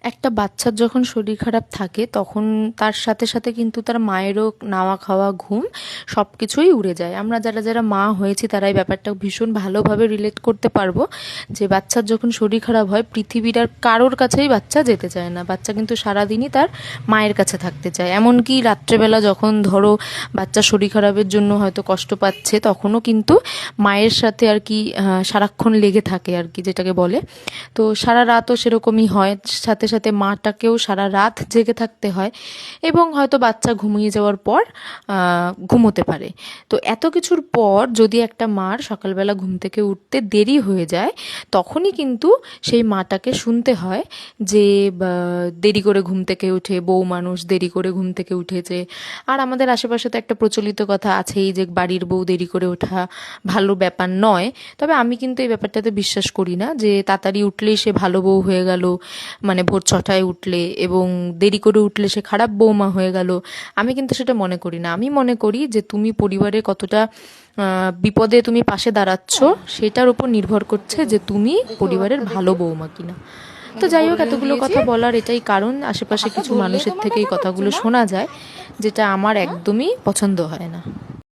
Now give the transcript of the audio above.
একটা বাচ্চার যখন শরীর খারাপ থাকে তখন তার সাথে সাথে কিন্তু তার মায়েরও নাওয়া খাওয়া ঘুম সব কিছুই উড়ে যায়। আমরা যারা যারা মা হয়েছি তারা এই ব্যাপারটা ভীষণ ভালোভাবে রিলেট করতে পারবো যে বাচ্চার যখন শরীর খারাপ হয় পৃথিবীর আর কারোর কাছেই বাচ্চা যেতে চায় না, বাচ্চা কিন্তু সারাদিনই তার মায়ের কাছে থাকতে চায়। এমনকি রাত্রেবেলা যখন ধরো বাচ্চা শরীর খারাপের জন্য হয়তো কষ্ট পাচ্ছে তখনও কিন্তু মায়ের সাথে আর কি সারাক্ষণ লেগে থাকে আর কি, যেটাকে বলে। তো সারা রাতও সেরকমই হয়, সাথে সাথে মাটাকেও সারা রাত জেগে থাকতে হয় এবং হয়তো বাচ্চা ঘুমিয়ে যাওয়ার পর ঘুমোতে পারে। তো এত কিছুর পর যদি একটা মার সকালবেলা ঘুম থেকে উঠতে দেরি হয়ে যায় তখনই কিন্তু সেই মাটাকে শুনতে হয় যে দেরি করে ঘুম থেকে উঠে, বউ মানুষ দেরি করে ঘুম থেকে উঠেছে। আর আমাদের আশেপাশে তো একটা প্রচলিত কথা আছেই যে বাড়ির বউ দেরি করে ওঠা ভালো ব্যাপার নয়। তবে আমি কিন্তু এই ব্যাপারটাতে বিশ্বাস করি না যে তাড়াতাড়ি উঠলেই সে ভালো বউ হয়ে গেল, মানে ভোর 6টায় উঠলে এবং দেরি করে উঠলে সে খারাপ বৌমা হয়ে গেল। আমি কিন্তু সেটা মনে করি না। আমি মনে করি যে তুমি পরিবারে কতটা বিপদে তুমি পাশে দাঁড়াচ্ছ সেটার উপর নির্ভর করছে যে তুমি পরিবারের ভালো বৌমা কিনা। তো যাই হোক, এতগুলো কথা বলার এটাই কারণ আশেপাশে কিছু মানুষের থেকে এই কথাগুলো শোনা যায়, যেটা আমার একদমই পছন্দ হয় না।